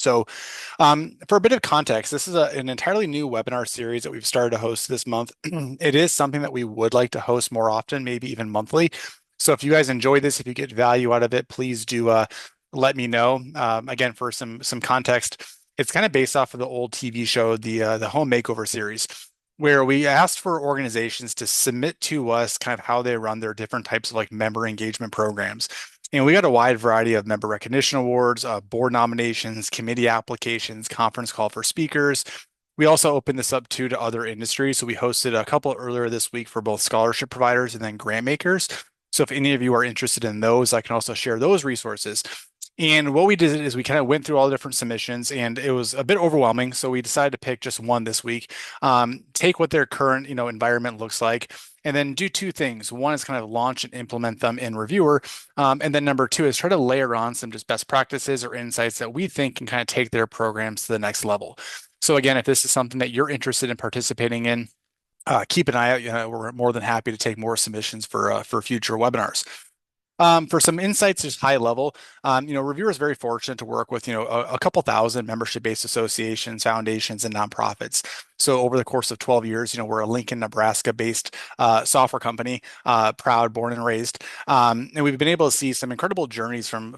So for a bit of context, this is an entirely new webinar series that we've started to host this month. It is something that we would like to host more often, maybe even monthly. So if you guys enjoy this, if you get value out of it, please do let me know. Again, for some context, it's kind of based off of the old TV show, the Home Makeover series, where we asked for organizations to submit to us kind of how they run their different types of like member engagement programs. And we got a wide variety of member recognition awards, board nominations, committee applications, conference call for speakers. We also opened this up to other industries. So we hosted a couple earlier this week for both scholarship providers and then grant makers. So if any of you are interested in those, I can also share those resources. And what we did is we kind of went through all the different submissions, and it was a bit overwhelming. So we decided to pick just one this week, take what their current environment looks like, and then do two things. One is kind of launch and implement them in Reviewr, and then number two is try to layer on some just best practices or insights that we think can kind of take their programs to the next level. So again, if this is something that you're interested in participating in, keep an eye out. We're more than happy to take more submissions for future webinars. For some insights, just high level, Reviewr is very fortunate to work with, a couple thousand membership-based associations, foundations, and nonprofits. So over the course of 12 years, we're a Lincoln, Nebraska-based software company, proud, born and raised, and we've been able to see some incredible journeys from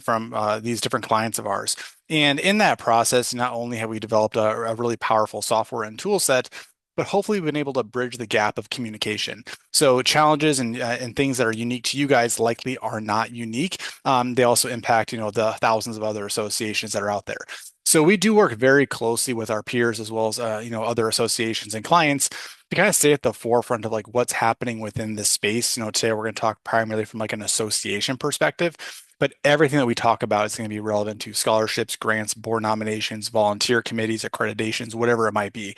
these different clients of ours. And in that process, not only have we developed a really powerful software and tool set, but hopefully we've been able to bridge the gap of communication. So challenges and things that are unique to you guys likely are not unique. They also impact, the thousands of other associations that are out there. So we do work very closely with our peers as well as, other associations and clients to kind of stay at the forefront of like what's happening within this space. Today we're going to talk primarily from like an association perspective, but everything that we talk about is going to be relevant to scholarships, grants, board nominations, volunteer committees, accreditations, whatever it might be.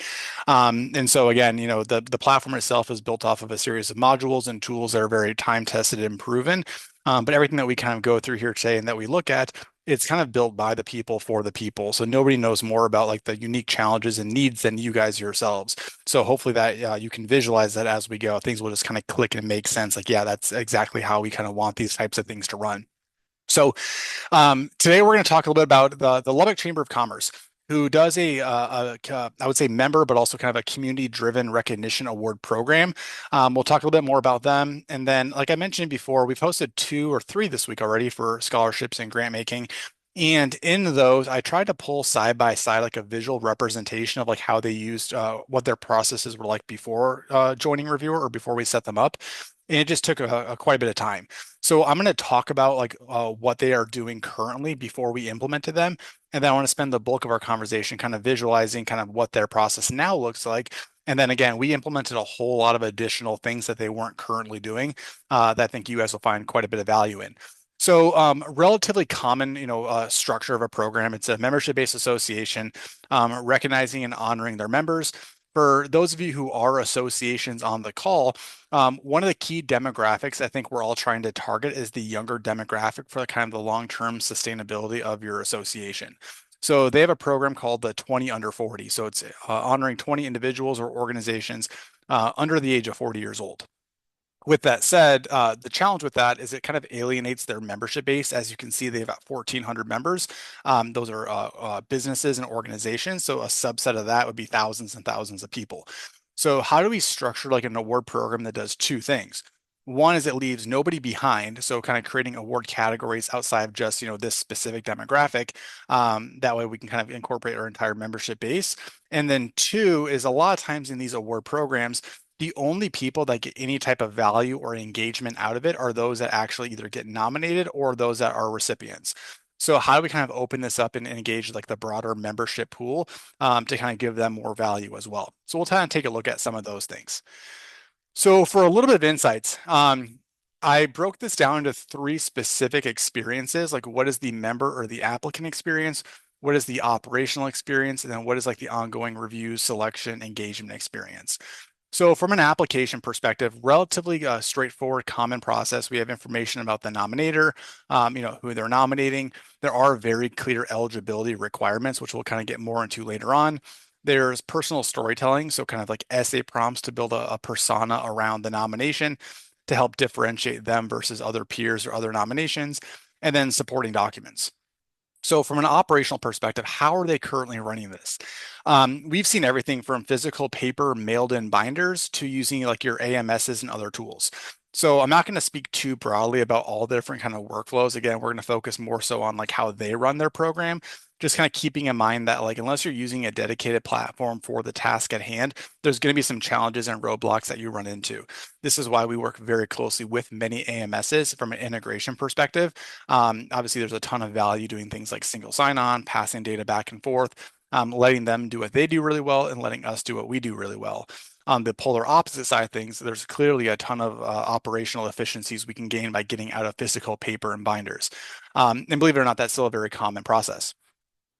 And so again, the platform itself is built off of a series of modules and tools that are very time tested and proven. But everything that we kind of go through here today and that we look at, it's kind of built by the people for the people. So nobody knows more about like the unique challenges and needs than you guys yourselves. So hopefully that you can visualize that as we go, things will just kind of click and make sense. Like, yeah, that's exactly how we kind of want these types of things to run. So today we're going to talk a little bit about the Lubbock Chamber of Commerce, who does I would say member, but also kind of a community-driven recognition award program. We'll talk a little bit more about them. And then, like I mentioned before, we've hosted 2 or 3 this week already for scholarships and grant making. And in those, I tried to pull side by side like a visual representation of like how they used what their processes were like before joining Reviewr or before we set them up. And it just took quite a bit of time. So I'm going to talk about like what they are doing currently before we implemented them. And then I want to spend the bulk of our conversation kind of visualizing kind of what their process now looks like. And then again, we implemented a whole lot of additional things that they weren't currently doing that I think you guys will find quite a bit of value in. So relatively common, structure of a program. It's a membership-based association, recognizing and honoring their members. For those of you who are associations on the call, one of the key demographics I think we're all trying to target is the younger demographic for the kind of the long-term sustainability of your association. So they have a program called the 20 under 40. So it's honoring 20 individuals or organizations under the age of 40 years old. With that said, the challenge with that is it kind of alienates their membership base. As you can see, they have about 1,400 members. Those are businesses and organizations. So a subset of that would be thousands and thousands of people. So how do we structure like an award program that does 2 things? One is it leaves nobody behind. So kind of creating award categories outside of just, this specific demographic. That way we can kind of incorporate our entire membership base. And then 2 is a lot of times in these award programs, the only people that get any type of value or engagement out of it are those that actually either get nominated or those that are recipients. So how do we kind of open this up and engage like the broader membership pool to kind of give them more value as well? So we'll kind of take a look at some of those things. So for a little bit of insights, I broke this down into 3 specific experiences, like what is the member or the applicant experience, what is the operational experience, and then what is like the ongoing review, selection, engagement experience. So from an application perspective, relatively straightforward, common process. We have information about the nominator, who they're nominating. There are very clear eligibility requirements, which we'll kind of get more into later on. There's personal storytelling, so kind of like essay prompts to build a persona around the nomination to help differentiate them versus other peers or other nominations, and then supporting documents. So from an operational perspective, how are they currently running this? We've seen everything from physical paper mailed in binders to using like your AMSs and other tools. So I'm not going to speak too broadly about all the different kind of workflows. Again, we're going to focus more so on like how they run their program, just kind of keeping in mind that like unless you're using a dedicated platform for the task at hand, there's going to be some challenges and roadblocks that you run into. This is why we work very closely with many AMSs from an integration perspective. Obviously, there's a ton of value doing things like single sign-on, passing data back and forth, letting them do what they do really well, and letting us do what we do really well. On the polar opposite side of things, there's clearly a ton of operational efficiencies we can gain by getting out of physical paper and binders. And believe it or not, that's still a very common process.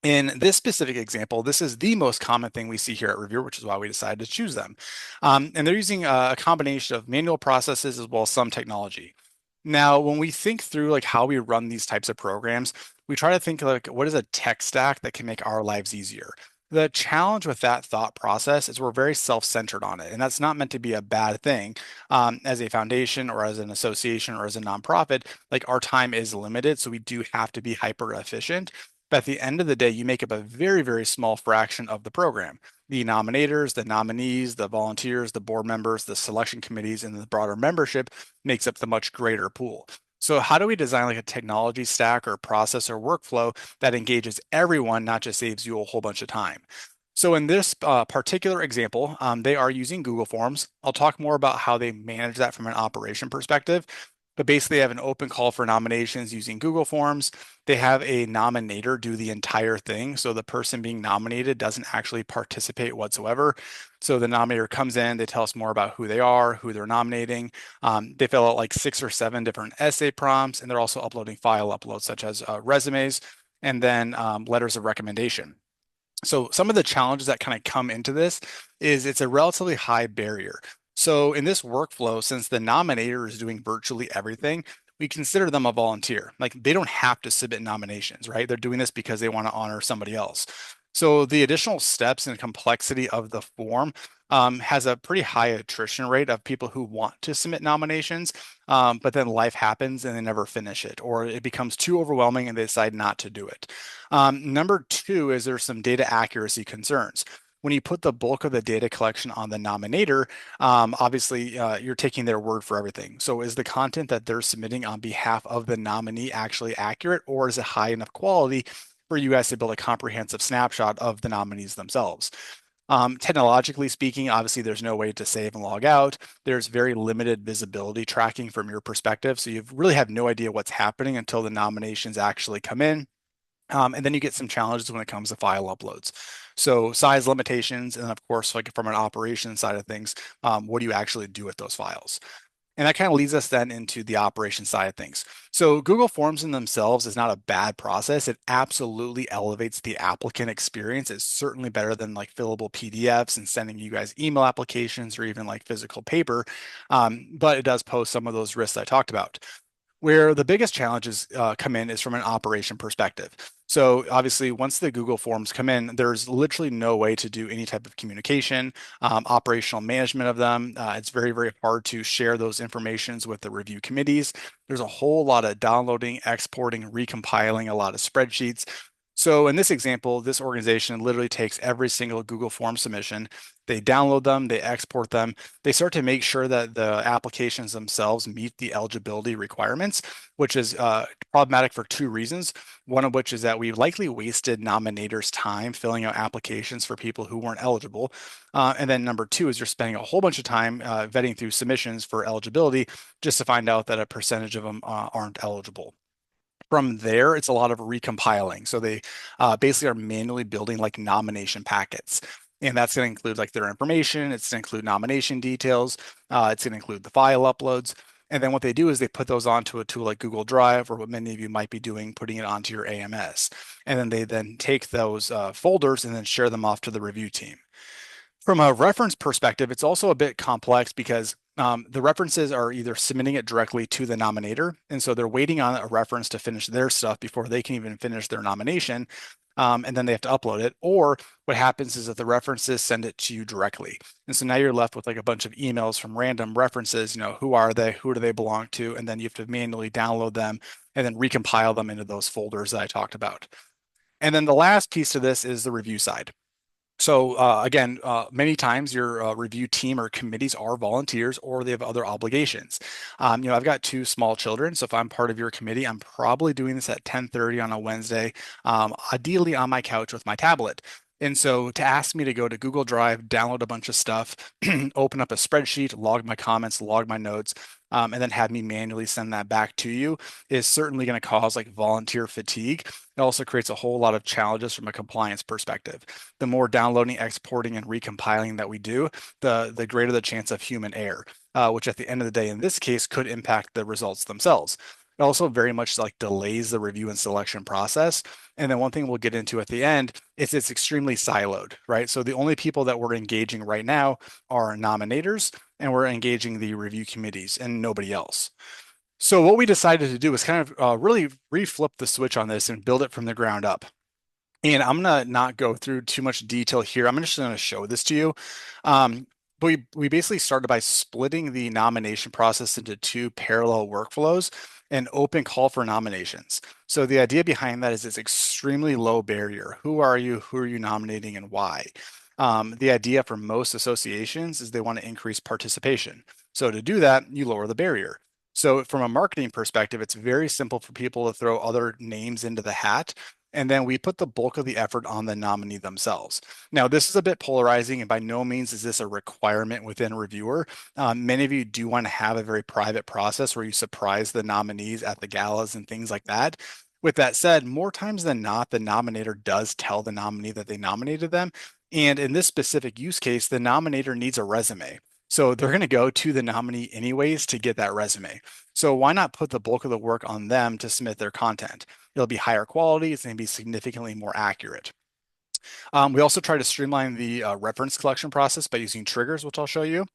In this specific example, this is the most common thing we see here at Reviewr, which is why we decided to choose them. And they're using a combination of manual processes as well as some technology. Now, when we think through like how we run these types of programs, we try to think like what is a tech stack that can make our lives easier. The challenge with that thought process is we're very self-centered on it, and that's not meant to be a bad thing. As a foundation or as an association or as a nonprofit, like our time is limited, so we do have to be hyper efficient. But at the end of the day, you make up a very, very small fraction of the program. The nominators, the nominees, the volunteers, the board members, the selection committees, and the broader membership makes up the much greater pool. So how do we design like a technology stack or process or workflow that engages everyone, not just saves you a whole bunch of time? So in this particular example, they are using Google Forms. I'll talk more about how they manage that from an operation perspective. But basically, they have an open call for nominations using Google Forms. They have a nominator do the entire thing. So the person being nominated doesn't actually participate whatsoever. So the nominator comes in, they tell us more about who they are, who they're nominating. They fill out like 6 or 7 different essay prompts, and they're also uploading file uploads such as resumes and then letters of recommendation. So some of the challenges that kind of come into this is it's a relatively high barrier. So in this workflow, since the nominator is doing virtually everything, we consider them a volunteer. Like they don't have to submit nominations, right? They're doing this because they want to honor somebody else. So the additional steps and complexity of the form has a pretty high attrition rate of people who want to submit nominations, but then life happens and they never finish it, or it becomes too overwhelming and they decide not to do it. Number two is there's some data accuracy concerns. When you put the bulk of the data collection on the nominator, obviously you're taking their word for everything. So is the content that they're submitting on behalf of the nominee actually accurate, or is it high enough quality for you guys to build a comprehensive snapshot of the nominees themselves? Technologically speaking, obviously there's no way to save and log out. There's very limited visibility tracking from your perspective. So you really have no idea what's happening until the nominations actually come in. And then you get some challenges when it comes to file uploads. So size limitations, and then of course, like from an operations side of things, what do you actually do with those files? And that kind of leads us then into the operation side of things. So Google Forms in themselves is not a bad process. It absolutely elevates the applicant experience. It's certainly better than like fillable PDFs and sending you guys email applications or even like physical paper. But it does pose some of those risks I talked about. Where the biggest challenges come in is from an operation perspective. So obviously, once the Google Forms come in, there's literally no way to do any type of communication, operational management of them. It's very, very hard to share those informations with the review committees. There's a whole lot of downloading, exporting, recompiling, a lot of spreadsheets. So in this example, this organization literally takes every single Google Form submission, they download them, they export them, they start to make sure that the applications themselves meet the eligibility requirements, which is problematic for 2 reasons. One of which is that we likely wasted nominators' time filling out applications for people who weren't eligible. And then number two is you're spending a whole bunch of time vetting through submissions for eligibility just to find out that a percentage of them aren't eligible. From there, it's a lot of recompiling. So they basically are manually building like nomination packets. And that's going to include like their information. It's going to include nomination details. It's going to include the file uploads. And then what they do is they put those onto a tool like Google Drive, or what many of you might be doing, putting it onto your AMS. And then they then take those folders and then share them off to the review team. From a reference perspective, it's also a bit complex because the references are either submitting it directly to the nominator, and so they're waiting on a reference to finish their stuff before they can even finish their nomination, and then they have to upload it. Or what happens is that the references send it to you directly, and so now you're left with like a bunch of emails from random references. Who are they? Who do they belong to? And then you have to manually download them and then recompile them into those folders that I talked about. And then the last piece to this is the review side. So again, many times your review team or committees are volunteers or they have other obligations. I've got two small children, so if I'm part of your committee, I'm probably doing this at 10:30 on a Wednesday, ideally on my couch with my tablet. And so to ask me to go to Google Drive, download a bunch of stuff, open up a spreadsheet, log my comments, log my notes, and then have me manually send that back to you is certainly going to cause like volunteer fatigue. It also creates a whole lot of challenges from a compliance perspective. The more downloading, exporting, and recompiling that we do, the greater the chance of human error, which at the end of the day, in this case, could impact the results themselves. It also very much like delays the review and selection process. And then one thing we'll get into at the end is it's extremely siloed, right? So the only people that we're engaging right now are nominators, and we're engaging the review committees and nobody else. So what we decided to do is kind of really reflip the switch on this and build it from the ground up. And I'm gonna not go through too much detail here. I'm just gonna show this to you. Um, but we basically started by splitting the nomination process into two parallel workflows and open call for nominations. So the idea behind that is it's extremely low barrier. Who are you? Who are you nominating and why? The idea for most associations is they want to increase participation. So to do that, you lower the barrier. So from a marketing perspective, it's very simple for people to throw other names into the hat, and then we put the bulk of the effort on the nominee themselves. Now, this is a bit polarizing, and by no means is this a requirement within Reviewr. Many of you do want to have a very private process where you surprise the nominees at the galas and things like that. With that said, more times than not, the nominator does tell the nominee that they nominated them. And in this specific use case, the nominator needs a resume. So they're going to go to the nominee anyways to get that resume. So why not put the bulk of the work on them to submit their content? It'll be higher quality. It's going to be significantly more accurate. We also try to streamline the reference collection process by using triggers, which I'll show you.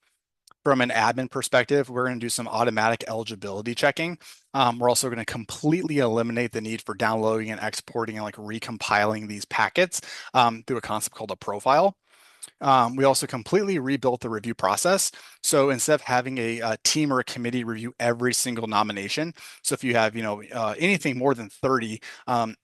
From an admin perspective, we're going to do some automatic eligibility checking. We're also going to completely eliminate the need for downloading and exporting and like recompiling these packets through a concept called a profile. We also completely rebuilt the review process. So instead of having a team or a committee review every single nomination, so if you have anything more than 30,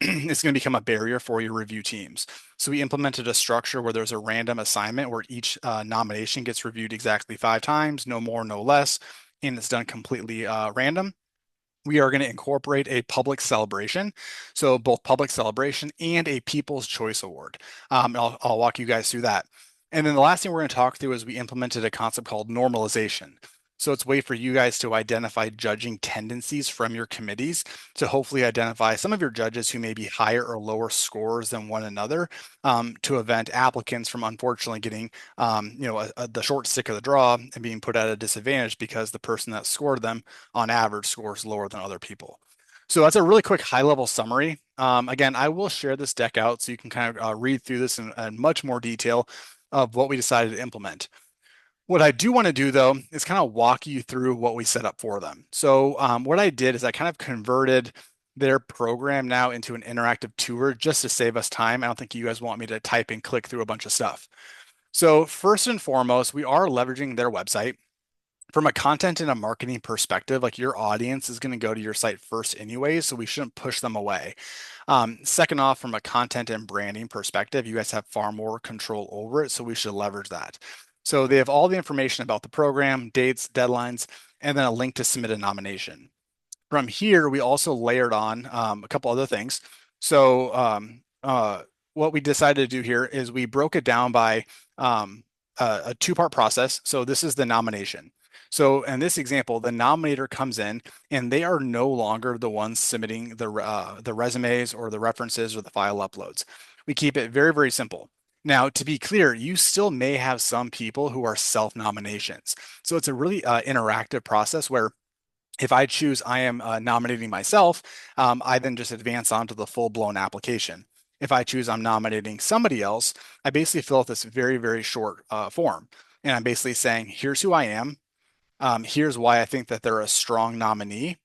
it's going to become a barrier for your review teams. So we implemented a structure where there's a random assignment where each nomination gets reviewed exactly 5 times, no more, no less, and it's done completely random. We are going to incorporate a public celebration. So both public celebration and a People's Choice Award. I'll walk you guys through that. And then the last thing we're going to talk through is we implemented a concept called normalization. So it's a way for you guys to identify judging tendencies from your committees to hopefully identify some of your judges who may be higher or lower scores than one another to prevent applicants from unfortunately getting the short stick of the draw and being put at a disadvantage because the person that scored them on average scores lower than other people. So that's a really quick high level summary. Again, I will share this deck out so you can kind of read through this in much more detail of what we decided to implement. What I do want to do though is kind of walk you through what we set up for them. So what I did is I kind of converted their program now into an interactive tour just to save us time. I don't think you guys want me to type and click through a bunch of stuff. So first and foremost, we are leveraging their website. From a content and a marketing perspective, like your audience is going to go to your site first anyway, so we shouldn't push them away. Second off, from a content and branding perspective, you guys have far more control over it, so we should leverage that. So they have all the information about the program, dates, deadlines, and then a link to submit a nomination. From here, we also layered on a couple other things. So what we decided to do here is we broke it down by a two-part process. So this is the nomination. So in this example, the nominator comes in and they are no longer the ones submitting the resumes or the references or the file uploads. We keep it very, very simple. Now, to be clear, you still may have some people who are self-nominations. So it's a really interactive process where if I choose I am nominating myself, I then just advance on to the full-blown application. If I choose I'm nominating somebody else, I basically fill out this very, very short form. And I'm basically saying, here's who I am. Here's why I think that they're a strong nominee.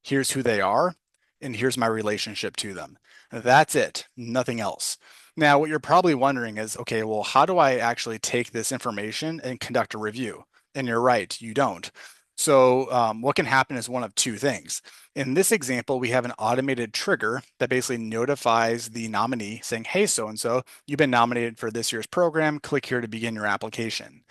Here's who they are. And here's my relationship to them. That's it, nothing else. Now, what you're probably wondering is, okay, well, how do I actually take this information and conduct a review? And you're right, you don't. So what can happen is one of two things. In this example, we have an automated trigger that basically notifies the nominee saying, hey, so-and-so, you've been nominated for this year's program. Click here to begin your application.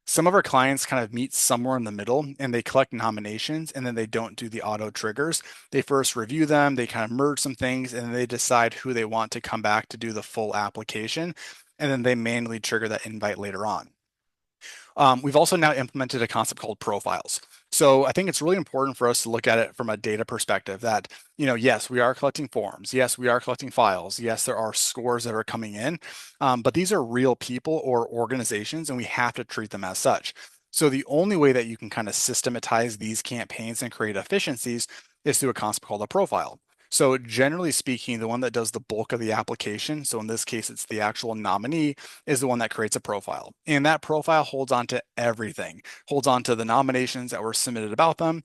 Some of our clients kind of meet somewhere in the middle and they collect nominations and then they don't do the auto triggers. They first review them, they kind of merge some things, and then they decide who they want to come back to do the full application. And then they manually trigger that invite later on. We've also now implemented a concept called profiles. So I think it's really important for us to look at it from a data perspective that, yes, we are collecting forms. Yes, we are collecting files. Yes, there are scores that are coming in, but these are real people or organizations, and we have to treat them as such. So the only way that you can kind of systematize these campaigns and create efficiencies is through a concept called a profile. So generally speaking, the one that does the bulk of the application, so in this case, it's the actual nominee, is the one that creates a profile. And that profile holds on to everything, holds on to the nominations that were submitted about them.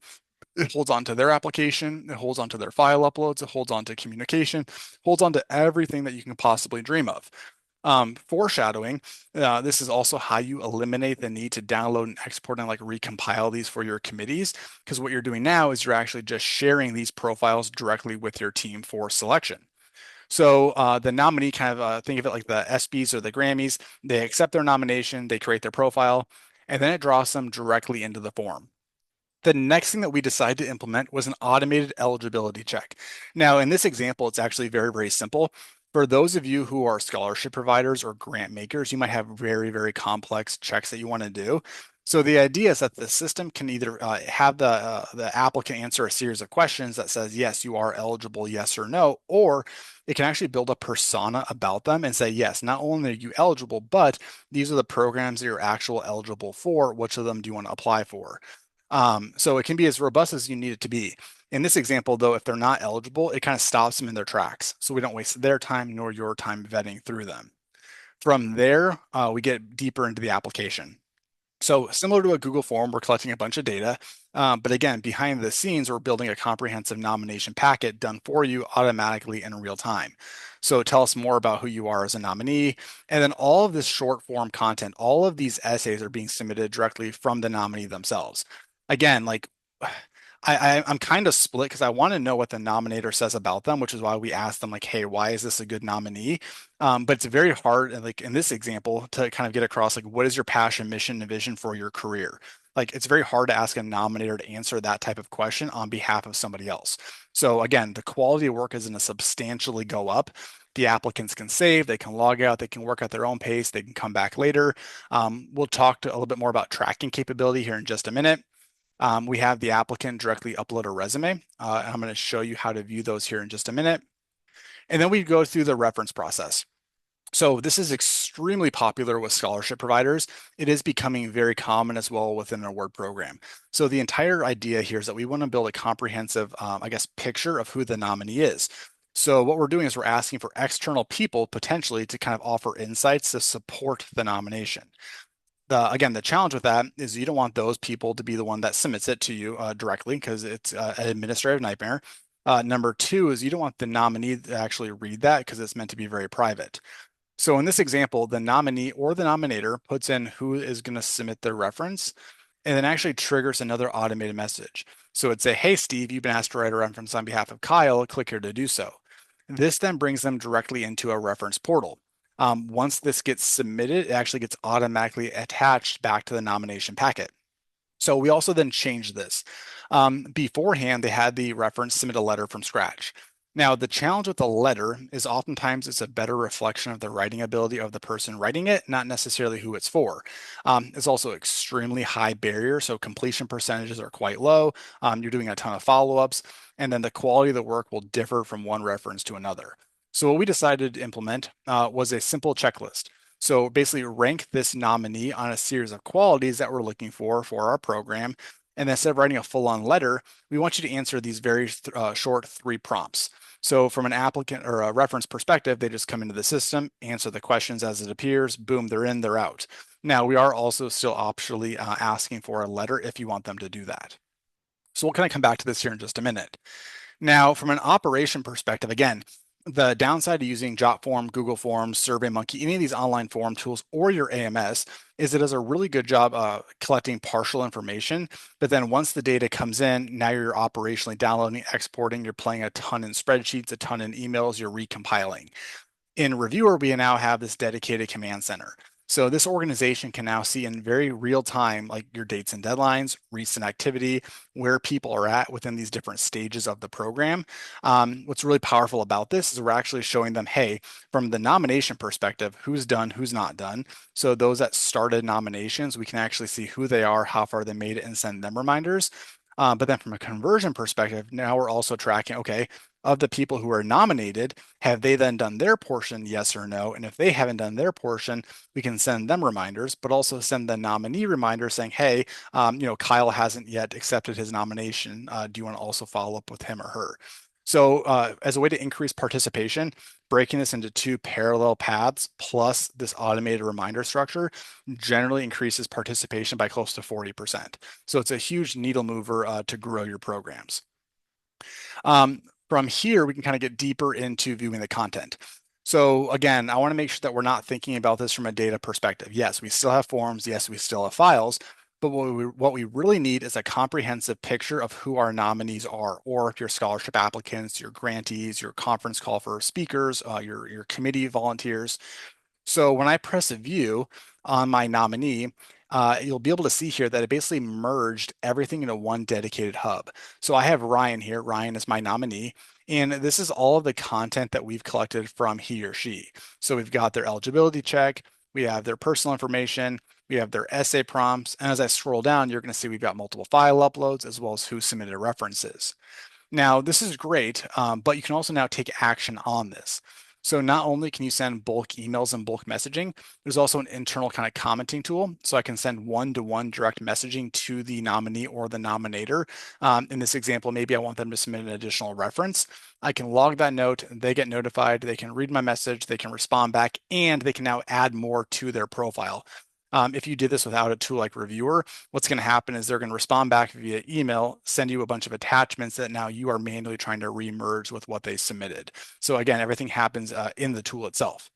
It holds on to their application. It holds on to their file uploads. It holds on to communication, holds on to everything that you can possibly dream of. Foreshadowing, this is also how you eliminate the need to download and export and like recompile these for your committees. Because what you're doing now is you're actually just sharing these profiles directly with your team for selection. So the nominee kind of think of it like the ESPYs or the Grammys. They accept their nomination, they create their profile, and then it draws them directly into the form. The next thing that we decided to implement was an automated eligibility check. Now, in this example, it's actually very, very simple. For those of you who are scholarship providers or grant makers, you might have very, very complex checks that you want to do. So the idea is that the system can either have the applicant answer a series of questions that says, yes, you are eligible, yes or no, or it can actually build a persona about them and say, yes, not only are you eligible, but these are the programs that you're actually eligible for. Which of them do you want to apply for? So it can be as robust as you need it to be. In this example, though, if they're not eligible, it kind of stops them in their tracks. So we don't waste their time nor your time vetting through them. From there, we get deeper into the application. So similar to a Google form, we're collecting a bunch of data. But again, behind the scenes, we're building a comprehensive nomination packet done for you automatically in real time. So tell us more about who you are as a nominee. And then all of this short form content, all of these essays are being submitted directly from the nominee themselves. Again, like I'm kind of split because I want to know what the nominator says about them, which is why we asked them like, hey, why is this a good nominee? But it's very hard, and like in this example, to kind of get across like what is your passion, mission, and vision for your career? Like it's very hard to ask a nominator to answer that type of question on behalf of somebody else. So again, the quality of work is going to substantially go up. The applicants can save, they can log out, they can work at their own pace, they can come back later. We'll talk a little bit more about tracking capability here in just a minute. We have the applicant directly upload a resume, and I'm going to show you how to view those here in just a minute. And then we go through the reference process. So this is extremely popular with scholarship providers. It is becoming very common as well within an award program. So the entire idea here is that we want to build a comprehensive, picture of who the nominee is. So what we're doing is we're asking for external people potentially to kind of offer insights to support the nomination. The challenge with that is you don't want those people to be the one that submits it to you directly because it's an administrative nightmare. Number two is you don't want the nominee to actually read that because it's meant to be very private. So in this example, the nominee or the nominator puts in who is going to submit their reference and then actually triggers another automated message. So it'd say, hey, Steve, you've been asked to write a reference on behalf of Kyle. Click here to do so. This then brings them directly into a reference portal. Once this gets submitted, it actually gets automatically attached back to the nomination packet. So we also then changed this. Beforehand, they had the reference submit a letter from scratch. Now, the challenge with a letter is oftentimes it's a better reflection of the writing ability of the person writing it, not necessarily who it's for. It's also extremely high barrier, so completion percentages are quite low. You're doing a ton of follow-ups, and then the quality of the work will differ from one reference to another. So what we decided to implement was a simple checklist. So basically rank this nominee on a series of qualities that we're looking for our program. And instead of writing a full-on letter, we want you to answer these very short 3 prompts. So from an applicant or a reference perspective, they just come into the system, answer the questions as it appears, boom, they're in, they're out. Now, we are also still optionally asking for a letter if you want them to do that. So we'll kind of come back to this here in just a minute. Now, from an operation perspective, again, The downside to using Jotform, Google Forms, SurveyMonkey, any of these online form tools, or your AMS is it does a really good job collecting partial information. But then once the data comes in, now you're operationally downloading, exporting, you're playing a ton in spreadsheets, a ton in emails, you're recompiling. In Reviewr, we now have this dedicated command center. So this organization can now see in very real time, like your dates and deadlines, recent activity, where people are at within these different stages of the program. What's really powerful about this is we're actually showing them, hey, from the nomination perspective, who's done, who's not done. So those that started nominations, we can actually see who they are, how far they made it, and send them reminders. But then from a conversion perspective, now we're also tracking, okay, of the people who are nominated, have they then done their portion, yes or no? And if they haven't done their portion, we can send them reminders, but also send the nominee reminder saying, hey, Kyle hasn't yet accepted his nomination. Do you want to also follow up with him or her? So as a way to increase participation, breaking this into two parallel paths plus this automated reminder structure generally increases participation by close to 40%. So it's a huge needle mover to grow your programs. From here, we can kind of get deeper into viewing the content. So again, I want to make sure that we're not thinking about this from a data perspective. Yes, we still have forms. Yes, we still have files. But what we really need is a comprehensive picture of who our nominees are, or if you're scholarship applicants, your grantees, your conference call for speakers, your committee volunteers. So when I press a view on my nominee, you'll be able to see here that it basically merged everything into one dedicated hub. So I have Ryan here. Ryan is my nominee. And this is all of the content that we've collected from he or she. So we've got their eligibility check, we have their personal information, we have their essay prompts. And as I scroll down, you're going to see we've got multiple file uploads as well as who submitted references. Now, this is great, but you can also now take action on this. So not only can you send bulk emails and bulk messaging, there's also an internal kind of commenting tool. So I can send one-to-one direct messaging to the nominee or the nominator. In this example, maybe I want them to submit an additional reference. I can log that note, they get notified, they can read my message, they can respond back, and they can now add more to their profile. If you did this without a tool like Reviewr, what's going to happen is they're going to respond back via email, send you a bunch of attachments that now you are manually trying to remerge with what they submitted. So again, everything happens in the tool itself.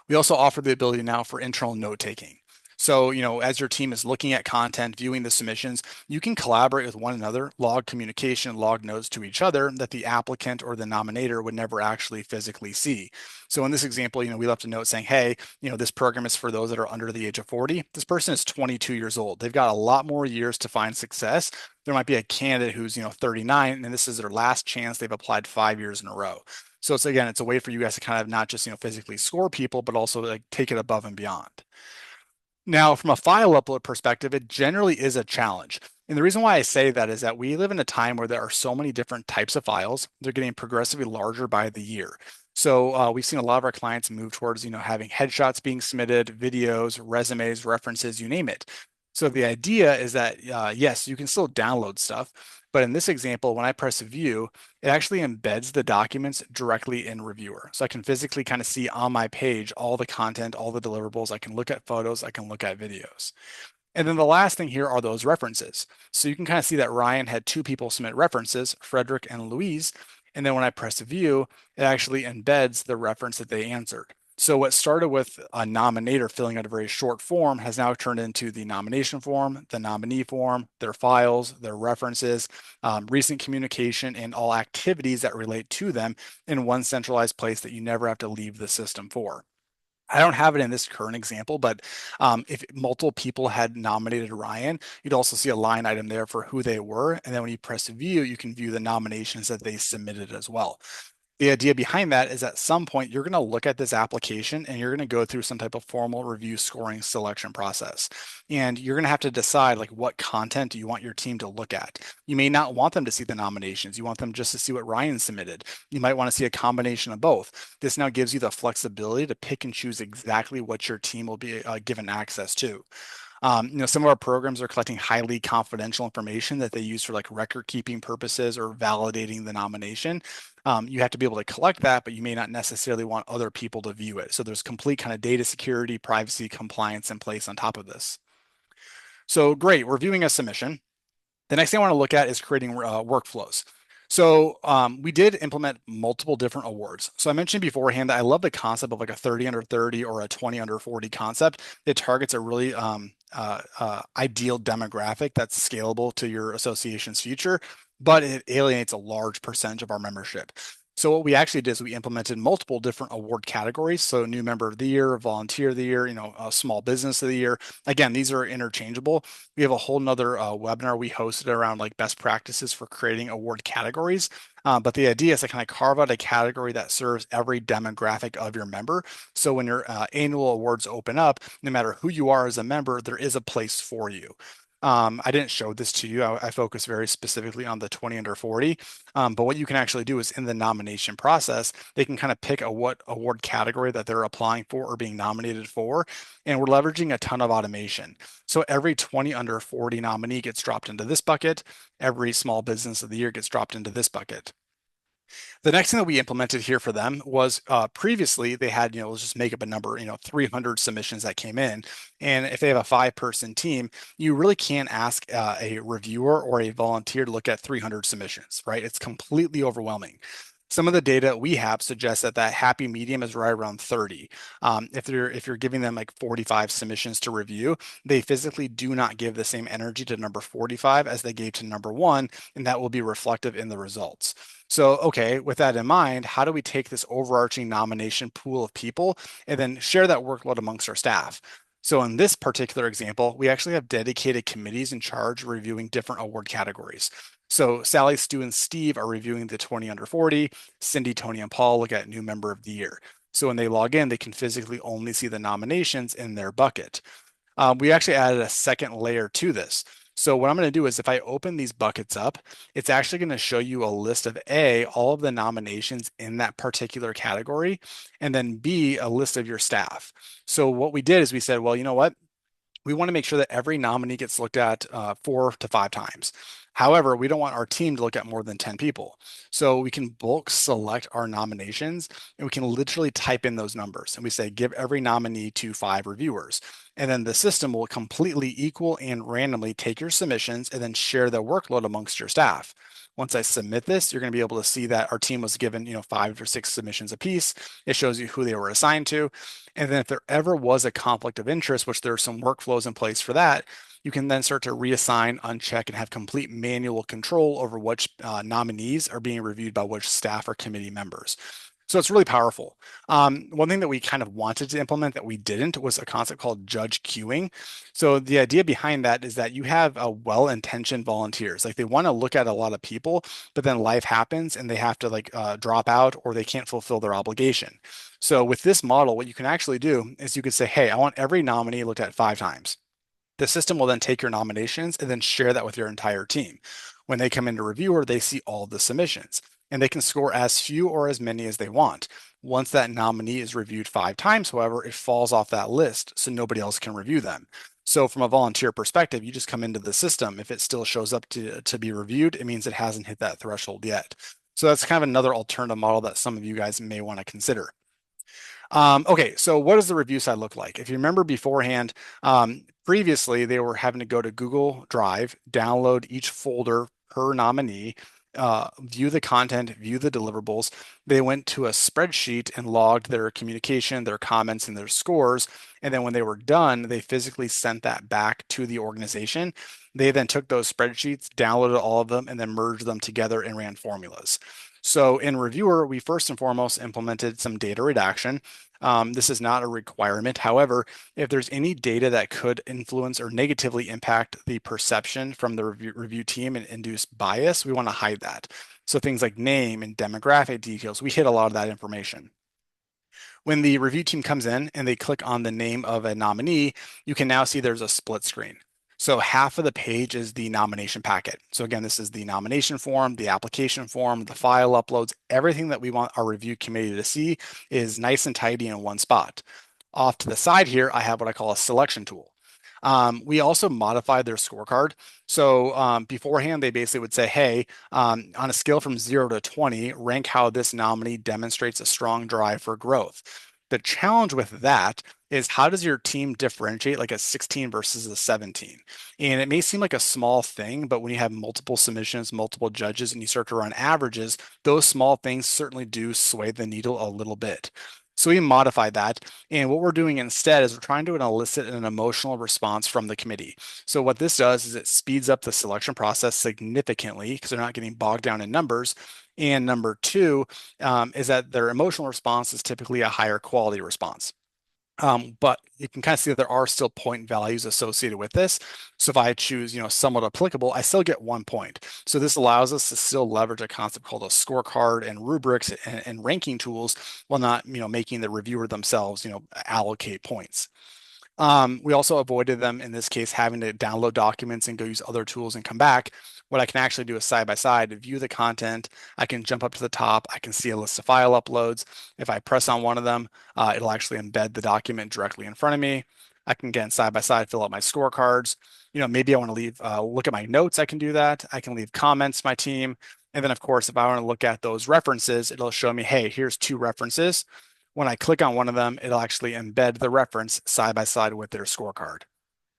We also offer the ability now for internal note taking. So, as your team is looking at content, viewing the submissions, you can collaborate with one another, log communication, log notes to each other that the applicant or the nominator would never actually physically see. So in this example, we left a note saying, hey, this program is for those that are under the age of 40. This person is 22 years old. They've got a lot more years to find success. There might be a candidate who's, 39, and this is their last chance. They've applied 5 years in a row. So it's a way for you guys to kind of not just, physically score people, but also like take it above and beyond. Now, from a file upload perspective, it generally is a challenge. And the reason why I say that is that we live in a time where there are so many different types of files. They're getting progressively larger by the year. So we've seen a lot of our clients move towards, having headshots being submitted, videos, resumes, references, you name it. So the idea is that, yes, you can still download stuff. But in this example, when I press view, it actually embeds the documents directly in Reviewr. So I can physically kind of see on my page all the content, all the deliverables. I can look at photos, I can look at videos. And then the last thing here are those references. So you can kind of see that Ryan had two people submit references, Frederick and Louise. And then when I press view, it actually embeds the reference that they answered. So what started with a nominator filling out a very short form has now turned into the nomination form, the nominee form, their files, their references, recent communication, and all activities that relate to them in one centralized place that you never have to leave the system for. I don't have it in this current example, but if multiple people had nominated Ryan, you'd also see a line item there for who they were. And then when you press view, you can view the nominations that they submitted as well. The idea behind that is at some point you're going to look at this application and you're going to go through some type of formal review scoring selection process. And you're going to have to decide like what content do you want your team to look at. You may not want them to see the nominations. You want them just to see what Ryan submitted. You might want to see a combination of both. This now gives you the flexibility to pick and choose exactly what your team will be given access to. Some of our programs are collecting highly confidential information that they use for like record keeping purposes or validating the nomination. You have to be able to collect that, but you may not necessarily want other people to view it. So there's complete kind of data security, privacy, compliance in place on top of this. So great, we're viewing a submission. The next thing I want to look at is creating workflows. We did implement multiple different awards. So I mentioned beforehand that I love the concept of like a 30 under 30 or a 20 under 40 concept. It targets a really ideal demographic that's scalable to your association's future, but it alienates a large percentage of our membership. So what we actually did is we implemented multiple different award categories. So new member of the year, volunteer of the year, small business of the year. Again, these are interchangeable. We have a whole nother webinar we hosted around like best practices for creating award categories. But the idea is to kind of carve out a category that serves every demographic of your member. So when your annual awards open up, no matter who you are as a member, there is a place for you. I didn't show this to you. I focus very specifically on the 20 under 40. But what you can actually do is in the nomination process, they can kind of pick a what award category that they're applying for or being nominated for. And we're leveraging a ton of automation. So every 20 under 40 nominee gets dropped into this bucket. Every small business of the year gets dropped into this bucket. The next thing that we implemented here for them was previously they had, let's just make up a number, 300 submissions that came in. And if they have a 5-person team, you really can't ask a reviewer or a volunteer to look at 300 submissions, right? It's completely overwhelming. Some of the data we have suggests that happy medium is right around 30. If you're giving them like 45 submissions to review, they physically do not give the same energy to number 45 as they gave to number 1, and that will be reflective in the results. So, okay, with that in mind, how do we take this overarching nomination pool of people and then share that workload amongst our staff? So in this particular example, we actually have dedicated committees in charge of reviewing different award categories. So Sally, Stu, and Steve are reviewing the 20 under 40. Cindy, Tony, and Paul look at new member of the year. So when they log in, they can physically only see the nominations in their bucket. We actually added a second layer to this. So what I'm going to do is if I open these buckets up, it's actually going to show you a list of A, all of the nominations in that particular category, and then B, a list of your staff. So what we did is we said, well, you know what? We want to make sure that every nominee gets looked at 4 to 5 times. However, we don't want our team to look at more than 10 people. So we can bulk select our nominations and we can literally type in those numbers. And we say, give every nominee to 5 reviewers. And then the system will completely equal and randomly take your submissions and then share the workload amongst your staff. Once I submit this, you're going to be able to see that our team was given, 5 or 6 submissions apiece. It shows you who they were assigned to. And then if there ever was a conflict of interest, which there are some workflows in place for that, you can then start to reassign, uncheck, and have complete manual control over which nominees are being reviewed by which staff or committee members. So it's really powerful. One thing that we kind of wanted to implement that we didn't was a concept called judge queuing. So the idea behind that is that you have well-intentioned volunteers. Like they want to look at a lot of people, but then life happens and they have to drop out or they can't fulfill their obligation. So with this model, what you can actually do is you could say, hey, I want every nominee looked at 5 times. The system will then take your nominations and then share that with your entire team. When they come into Reviewr, they see all the submissions and they can score as few or as many as they want. Once that nominee is reviewed 5 times, however, it falls off that list so nobody else can review them. So from a volunteer perspective, you just come into the system. If it still shows up to be reviewed, it means it hasn't hit that threshold yet. So that's kind of another alternative model that some of you guys may want to consider. Okay, so what does the review side look like? If you remember beforehand, previously they were having to go to Google Drive, download each folder per nominee, view the content, view the deliverables. They went to a spreadsheet and logged their communication, their comments, and their scores. And then when they were done, they physically sent that back to the organization. They then took those spreadsheets, downloaded all of them, and then merged them together and ran formulas. So in Reviewr, we first and foremost implemented some data redaction. This is not a requirement. However, if there's any data that could influence or negatively impact the perception from the review team and induce bias, we want to hide that. So things like name and demographic details, we hid a lot of that information. When the review team comes in and they click on the name of a nominee, you can now see there's a split screen. So half of the page is the nomination packet. So again, this is the nomination form, the application form, the file uploads, everything that we want our review committee to see is nice and tidy in one spot. Off to the side here, I have what I call a selection tool. We also modified their scorecard. So beforehand, they basically would say, hey, on a scale from 0 to 20, rank how this nominee demonstrates a strong drive for growth. The challenge with that is how does your team differentiate like a 16 versus a 17? And it may seem like a small thing, but when you have multiple submissions, multiple judges, and you start to run averages, those small things certainly do sway the needle a little bit. So we modified that. And what we're doing instead is we're trying to elicit an emotional response from the committee. So what this does is it speeds up the selection process significantly because they're not getting bogged down in numbers. And number two is that their emotional response is typically a higher quality response. But you can kind of see that there are still point values associated with this. So if I choose, somewhat applicable, I still get 1 point. So this allows us to still leverage a concept called a scorecard and rubrics and ranking tools while not, making the reviewer themselves, allocate points. We also avoided them in this case having to download documents and go use other tools and come back. What I can actually do is side by side view the content. I can jump up to the top. I can see a list of file uploads. If I press on one of them, it'll actually embed the document directly in front of me. I can again side by side fill out my scorecards. Maybe I want to leave look at my notes. I can do that. I can leave comments, my team. And then, of course, if I want to look at those references, it'll show me, hey, here's 2 references. When I click on one of them, it'll actually embed the reference side by side with their scorecard.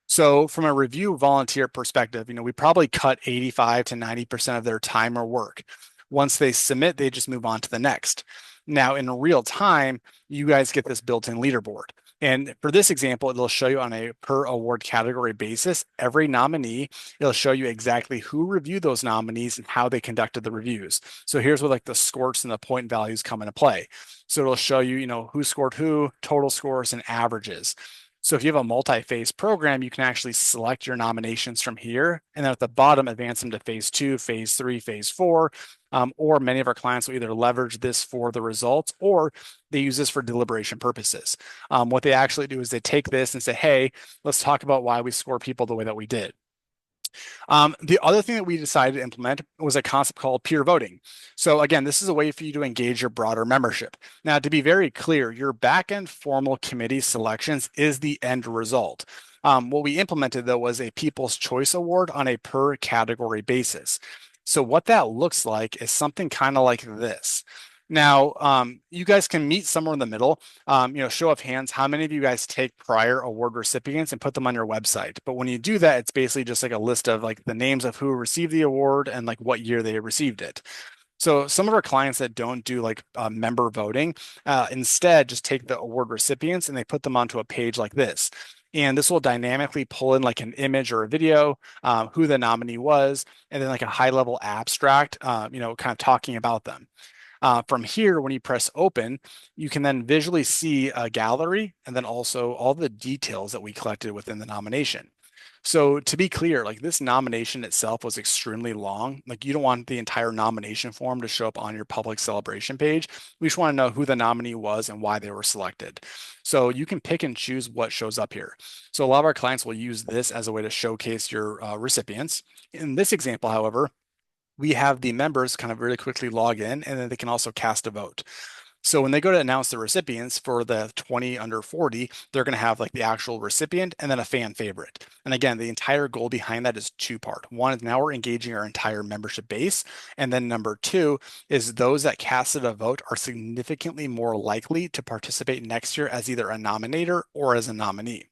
So from a review volunteer perspective, we probably cut 85 to 90% of their time or work. Once they submit, they just move on to the next. Now, in real time, you guys get this built-in leaderboard. And for this example, it'll show you on a per award category basis, every nominee, it'll show you exactly who reviewed those nominees and how they conducted the reviews. So here's where like the scores and the point values come into play. So it'll show you, who scored who, total scores and averages. So if you have a multi-phase program, you can actually select your nominations from here, and then at the bottom, advance them to phase 2, phase 3, phase 4, or many of our clients will either leverage this for the results or they use this for deliberation purposes. What they actually do is they take this and say, hey, let's talk about why we score people the way that we did. The other thing that we decided to implement was a concept called peer voting. So again, this is a way for you to engage your broader membership. Now, to be very clear, your back-end formal committee selections is the end result. What we implemented though was a People's Choice Award on a per category basis. So what that looks like is something kind of like this. Now, you guys can meet somewhere in the middle. Show of hands, how many of you guys take prior award recipients and put them on your website? But when you do that, it's basically just like a list of like the names of who received the award and like what year they received it. So some of our clients that don't do like member voting, instead just take the award recipients and they put them onto a page like this. And this will dynamically pull in like an image or a video, who the nominee was, and then like a high level abstract, kind of talking about them. From here, when you press open, you can then visually see a gallery and then also all the details that we collected within the nomination. So to be clear, like this nomination itself was extremely long. Like you don't want the entire nomination form to show up on your public celebration page. We just want to know who the nominee was and why they were selected. So you can pick and choose what shows up here. So a lot of our clients will use this as a way to showcase your recipients. In this example, however, we have the members kind of really quickly log in and then they can also cast a vote. So when they go to announce the recipients for the 20 under 40, they're going to have like the actual recipient and then a fan favorite. And again, the entire goal behind that is two-part. One is now we're engaging our entire membership base. And then number two is those that casted a vote are significantly more likely to participate next year as either a nominator or as a nominee.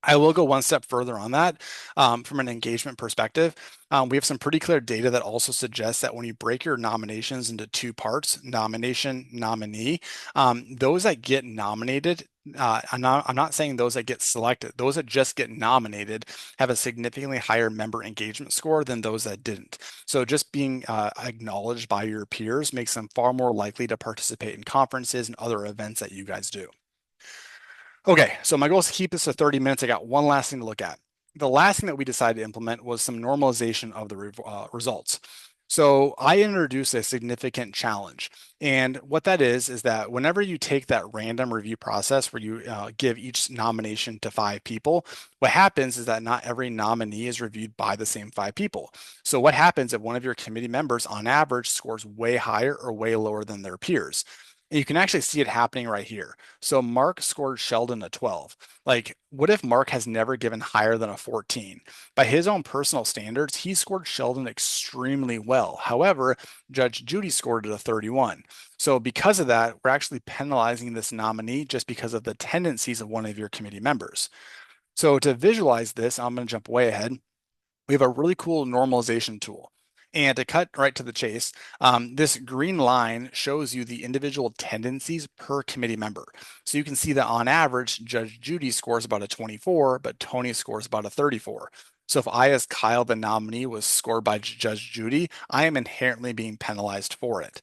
I will go one step further on that from an engagement perspective. We have some pretty clear data that also suggests that when you break your nominations into 2 parts, nomination, nominee, those that get nominated, I'm not saying those that get selected, those that just get nominated have a significantly higher member engagement score than those that didn't. So just being acknowledged by your peers makes them far more likely to participate in conferences and other events that you guys do. Okay, so my goal is to keep this to 30 minutes. I got one last thing to look at. The last thing that we decided to implement was some normalization of the results. So I introduced a significant challenge. And what that is that whenever you take that random review process where you give each nomination to 5 people, what happens is that not every nominee is reviewed by the same 5 people. So what happens if one of your committee members on average scores way higher or way lower than their peers? And you can actually see it happening right here. So Mark scored Sheldon a 12. Like, what if Mark has never given higher than a 14? By his own personal standards, he scored Sheldon extremely well. However, Judge Judy scored it a 31. So because of that, we're actually penalizing this nominee just because of the tendencies of one of your committee members. So to visualize this, I'm going to jump way ahead. We have a really cool normalization tool. And to cut right to the chase, this green line shows you the individual tendencies per committee member. So you can see that on average, Judge Judy scores about a 24, but Tony scores about a 34. So if I, as Kyle, the nominee, was scored by Judge Judy, I am inherently being penalized for it.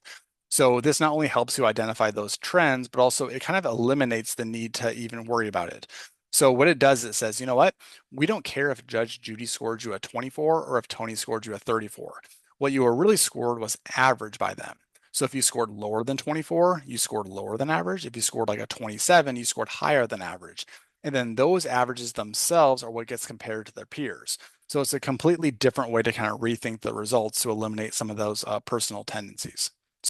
So this not only helps you identify those trends, but also it kind of eliminates the need to even worry about it. So what it does, it says, you know what? We don't care if Judge Judy scored you a 24 or if Tony scored you a 34. What you were really scored was average by them. So if you scored lower than 24, you scored lower than average. If you scored like a 27, you scored higher than average. And then those averages themselves are what gets compared to their peers. So it's a completely different way to kind of rethink the results to eliminate some of those personal tendencies.